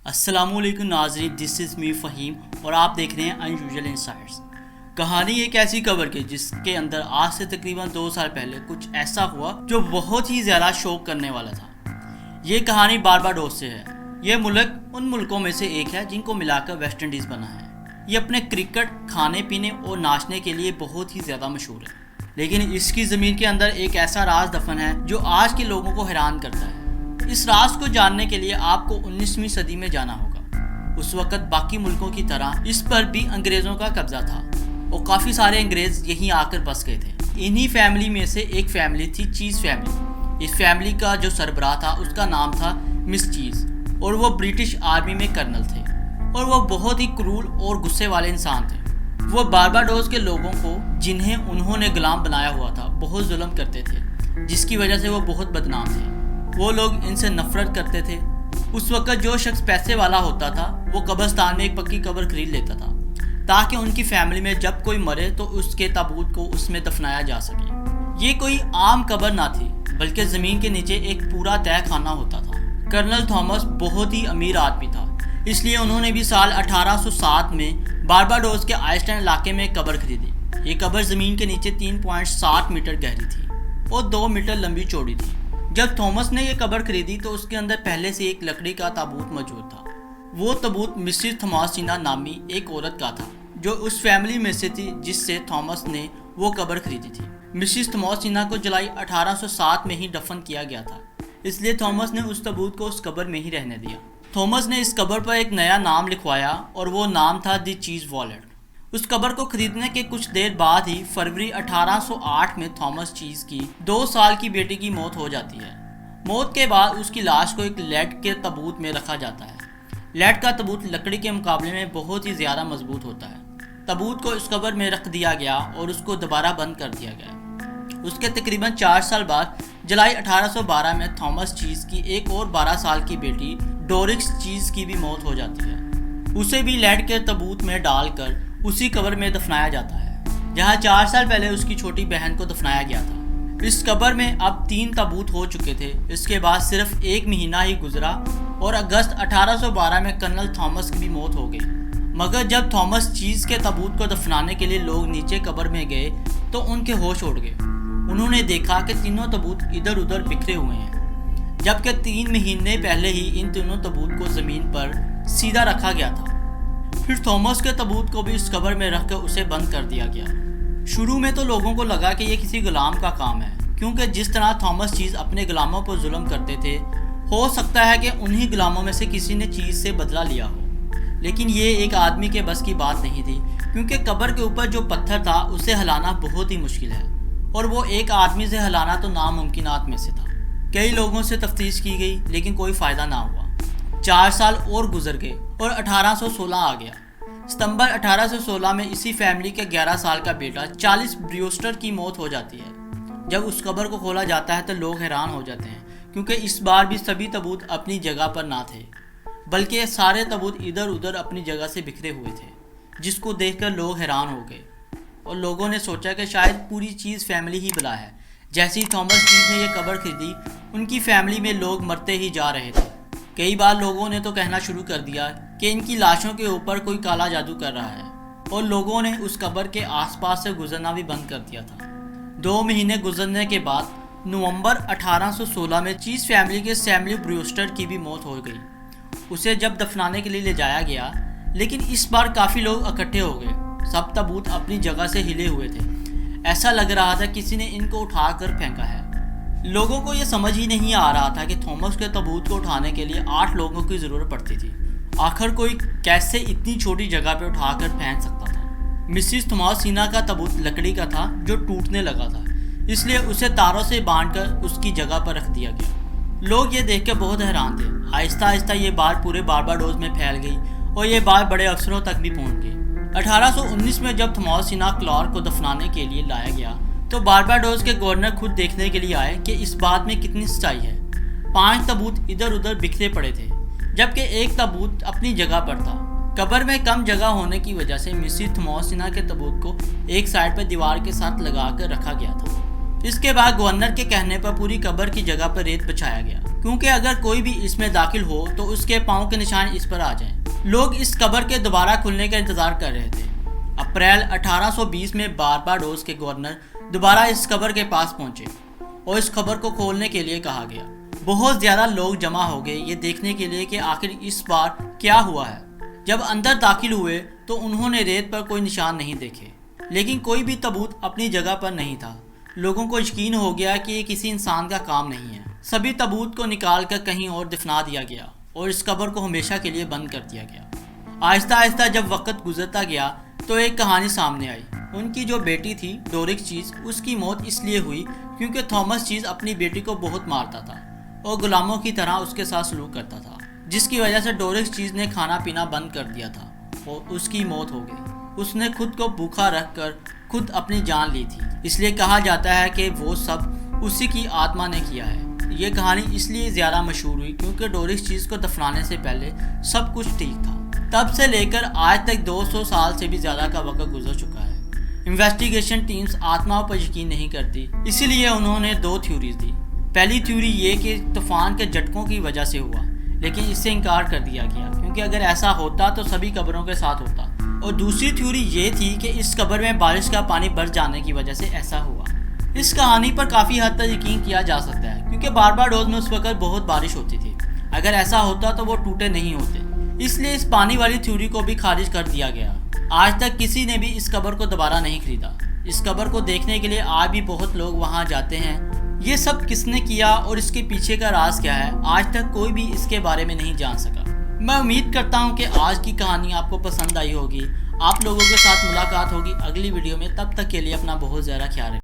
السلام علیکم ناظرین، دس از می فہیم اور آپ دیکھ رہے ہیں انیوژل انسائٹس۔ کہانی ایک ایسی قبر کی جس کے اندر آج سے تقریباً 2 سال پہلے کچھ ایسا ہوا جو بہت ہی زیادہ شوق کرنے والا تھا۔ یہ کہانی بارباڈوس سے ہے۔ یہ ملک ان ملکوں میں سے ایک ہے جن کو ملا کر ویسٹ انڈیز بنا ہے۔ یہ اپنے کرکٹ، کھانے پینے اور ناچنے کے لیے بہت ہی زیادہ مشہور ہے، لیکن اس کی زمین کے اندر ایک ایسا راز دفن ہے جو آج کے لوگوں کو حیران کرتا ہے۔ اس راز کو جاننے کے لیے آپ کو 19ویں صدی میں جانا ہوگا۔ اس وقت باقی ملکوں کی طرح اس پر بھی انگریزوں کا قبضہ تھا اور کافی سارے انگریز یہیں آ کر بس گئے تھے۔ انہی فیملی میں سے ایک فیملی تھی چیز فیملی۔ اس فیملی کا جو سربراہ تھا اس کا نام تھا مس چیز، اور وہ برٹش آرمی میں کرنل تھے اور وہ بہت ہی کرول اور غصے والے انسان تھے۔ وہ بارباڈوس کے لوگوں کو، جنہیں انہوں نے غلام بنایا ہوا تھا، بہت ظلم کرتے تھے، جس کی وجہ سے وہ بہت بدنام تھے۔ وہ لوگ ان سے نفرت کرتے تھے۔ اس وقت جو شخص پیسے والا ہوتا تھا وہ قبرستان میں ایک پکی قبر خرید لیتا تھا تاکہ ان کی فیملی میں جب کوئی مرے تو اس کے تابوت کو اس میں دفنایا جا سکے۔ یہ کوئی عام قبر نہ تھی بلکہ زمین کے نیچے ایک پورا تہہ خانہ ہوتا تھا۔ کرنل تھامس بہت ہی امیر آدمی تھا، اس لیے انہوں نے بھی سال 1807 میں بارباڈوس کے آئس لینڈ علاقے میں قبر خریدی۔ یہ قبر زمین کے نیچے 3.7 میٹر گہری تھی اور 2 میٹر لمبی چوڑی تھی۔ جب تھامس نے یہ قبر خریدی تو اس کے اندر پہلے سے ایک لکڑی کا تابوت موجود تھا۔ وہ تابوت مسز تھاماسینا نامی ایک عورت کا تھا جو اس فیملی میں سے تھی جس سے تھامس نے وہ قبر خریدی تھی۔ مسز تھاماسینا کو جولائی 1807 میں ہی دفن کیا گیا تھا، اس لیے تھامس نے اس تابوت کو اس قبر میں ہی رہنے دیا۔ تھامس نے اس قبر پر ایک نیا نام لکھوایا اور وہ نام تھا دی چیز والٹ۔ اس قبر کو خریدنے کے کچھ دیر بعد ہی فروری 1808 میں تھامس چیز کی 2 سال کی بیٹی کی موت ہو جاتی ہے۔ موت کے بعد اس کی لاش کو ایک لیڈ کے تابوت میں رکھا جاتا ہے۔ لیڈ کا تابوت لکڑی کے مقابلے میں بہت ہی زیادہ مضبوط ہوتا ہے۔ تابوت کو اس قبر میں رکھ دیا گیا اور اس کو دوبارہ بند کر دیا گیا۔ اس کے تقریباً 4 سال بعد جولائی 1812 میں تھامس چیز کی ایک اور 12 سال کی بیٹی ڈورکس چیز کی بھی موت ہو جاتی ہے۔ اسے بھی لیڈ کے تابوت میں ڈال کر اسی قبر میں دفنایا جاتا ہے جہاں 4 سال پہلے اس کی چھوٹی بہن کو دفنایا گیا تھا۔ اس قبر میں اب 3 تابوت ہو چکے تھے۔ اس کے بعد صرف 1 مہینہ ہی گزرا اور اگست 1812 میں کرنل تھامس کی بھی موت ہو گئی۔ مگر جب تھامس چیز کے تابوت کو دفنانے کے لیے لوگ نیچے قبر میں گئے تو ان کے ہوش اڑ گئے۔ انہوں نے دیکھا کہ تینوں تابوت ادھر ادھر بکھرے ہوئے ہیں، جبکہ 3 مہینے پہلے ہی ان تینوں تابوت کو زمین پر سیدھا رکھا گیا تھا۔ پھر تھامس کے تابوت کو بھی اس قبر میں رکھ کر اسے بند کر دیا گیا۔ شروع میں تو لوگوں کو لگا کہ یہ کسی غلام کا کام ہے، کیونکہ جس طرح تھامس چیز اپنے غلاموں پر ظلم کرتے تھے، ہو سکتا ہے کہ انہی غلاموں میں سے کسی نے چیز سے بدلہ لیا ہو۔ لیکن یہ ایک آدمی کے بس کی بات نہیں تھی، کیونکہ قبر کے اوپر جو پتھر تھا اسے ہلانا بہت ہی مشکل ہے، اور وہ ایک آدمی سے ہلانا تو ناممکنات میں سے تھا۔ کئی لوگوں سے تفتیش کی گئی لیکن کوئی فائدہ نہ ہوا۔ 4 سال اور گزر گئے اور 1816 آ گیا۔ ستمبر 1816 میں اسی فیملی کے 11 سال کا بیٹا چارلس بریوسٹر کی موت ہو جاتی ہے۔ جب اس قبر کو کھولا جاتا ہے تو لوگ حیران ہو جاتے ہیں، کیونکہ اس بار بھی سبھی تابوت اپنی جگہ پر نہ تھے، بلکہ سارے تابوت ادھر ادھر اپنی جگہ سے بکھرے ہوئے تھے، جس کو دیکھ کر لوگ حیران ہو گئے اور لوگوں نے سوچا کہ شاید پوری چیز فیملی ہی بلا ہے۔ جیسے ہی تھامس چیز نے یہ قبر خریدی، ان کی فیملی میں لوگ مرتے ہی جا رہے تھے۔ کئی بار لوگوں نے تو کہنا شروع کر دیا کہ ان کی لاشوں کے اوپر کوئی کالا جادو کر رہا ہے، اور لوگوں نے اس قبر کے آس پاس سے گزرنا بھی بند کر دیا تھا۔ 2 مہینے گزرنے کے بعد نومبر 1816 میں چیز فیملی کے سیملی بریوسٹر کی بھی موت ہو گئی۔ اسے جب دفنانے کے لیے لے جایا گیا، لیکن اس بار کافی لوگ اکٹھے ہو گئے۔ سب تابوت اپنی جگہ سے ہلے ہوئے تھے، ایسا لگ رہا تھا کسی نے ان کو اٹھا کر پھینکا ہے۔ لوگوں کو یہ سمجھ ہی نہیں آ رہا تھا کہ تھامس کے تابوت کو اٹھانے کے لیے 8 لوگوں کی ضرورت پڑتی تھی۔ آخر کوئی کیسے اتنی چھوٹی جگہ پہ اٹھا کر پھینک سکتا تھا؟ مسز تھاماسینا کا تابوت لکڑی کا تھا جو ٹوٹنے لگا تھا، اس لیے اسے تاروں سے باندھ کر اس کی جگہ پر رکھ دیا گیا۔ لوگ یہ دیکھ کر بہت حیران تھے۔ آہستہ آہستہ یہ بات پورے بارباڈوس میں پھیل گئی اور یہ بات بڑے افسروں تک بھی پہنچ گئی۔ 1819 میں جب تھاماسینا کلارک کو دفنانے کے لیے لایا گیا تو بارباڈوس کے گورنر خود دیکھنے کے لیے آئے کہ اس بات میں کتنی سچائی ہے۔ 5 تابوت ادھر ادھر بکھرے پڑے تھے، جبکہ ایک تابوت اپنی جگہ پر تھا۔ قبر میں کم جگہ ہونے کی وجہ سے مسز تھاماسینا کے تابوت کو ایک سائڈ پر دیوار کے ساتھ لگا کر رکھا گیا تھا۔ اس کے بعد گورنر کے کہنے پر پوری قبر کی جگہ پر ریت بچھایا گیا۔ کیونکہ اگر کوئی بھی اس میں داخل ہو تو اس کے پاؤں کے نشان اس پر آ جائیں۔ لوگ اس قبر کے دوبارہ کھلنے کا انتظار کر رہے تھے۔ اپریل 1820 میں بارباڈوس کے گورنر دوبارہ اس قبر کے پاس پہنچے اور اس قبر کو کھولنے کے لیے کہا گیا۔ بہت زیادہ لوگ جمع ہو گئے یہ دیکھنے کے لیے کہ آخر اس بار کیا ہوا ہے۔ جب اندر داخل ہوئے تو انہوں نے ریت پر کوئی نشان نہیں دیکھے، لیکن کوئی بھی تابوت اپنی جگہ پر نہیں تھا۔ لوگوں کو یقین ہو گیا کہ یہ کسی انسان کا کام نہیں ہے۔ سبھی تابوت کو نکال کر کہیں اور دفنا دیا گیا اور اس قبر کو ہمیشہ کے لیے بند کر دیا گیا۔ آہستہ آہستہ جب وقت گزرتا گیا تو ایک کہانی سامنے آئی۔ ان کی جو بیٹی تھی ڈورک چیز، اس کی موت اس لیے ہوئی کیونکہ تھامس چیز اپنی بیٹی کو بہت مارتا تھا اور غلاموں کی طرح اس کے ساتھ سلوک کرتا تھا، جس کی وجہ سے ڈورک چیز نے کھانا پینا بند کر دیا تھا اور اس کی موت ہو گئی۔ اس نے خود کو بھوکا رکھ کر خود اپنی جان لی تھی، اس لیے کہا جاتا ہے کہ وہ سب اسی کی آتما نے کیا ہے۔ یہ کہانی اس لیے زیادہ مشہور ہوئی کیونکہ ڈورک چیز کو دفنانے سے پہلے سب کچھ ٹھیک تھا۔ تب سے لے کر آج تک 200 سال سے بھی زیادہ کا وقت گزر چکا ہے۔ انویسٹیگیشن ٹیمز آتماؤں پر یقین نہیں کرتی، اسی لیے انہوں نے 2 تھیوریز دی۔ پہلی تھیوری یہ کہ طوفان کے جھٹکوں کی وجہ سے ہوا، لیکن اس سے انکار کر دیا گیا کیونکہ اگر ایسا ہوتا تو سبھی قبروں کے ساتھ ہوتا۔ اور دوسری تھیوری یہ تھی کہ اس قبر میں بارش کا پانی بڑھ جانے کی وجہ سے ایسا ہوا۔ اس کہانی پر کافی حد تک یقین کیا جا سکتا ہے کیونکہ بارباڈوس میں اس وقت بہت بارش ہوتی تھی۔ اگر ایسا ہوتا تو وہ ٹوٹے نہیں ہوتے، اس لیے اس پانی والی تھیوری کو بھی خارج کر دیا گیا۔ آج تک کسی نے بھی اس قبر کو دوبارہ نہیں خریدا۔ اس قبر کو دیکھنے کے لیے آج بھی بہت لوگ وہاں جاتے ہیں۔ یہ سب کس نے کیا اور اس کے پیچھے کا راز کیا ہے، آج تک کوئی بھی اس کے بارے میں نہیں جان سکا۔ میں امید کرتا ہوں کہ آج کی کہانی آپ کو پسند آئی ہوگی۔ آپ لوگوں کے ساتھ ملاقات ہوگی اگلی ویڈیو میں، تب تک کے لیے اپنا بہت زیادہ خیال رکھیں۔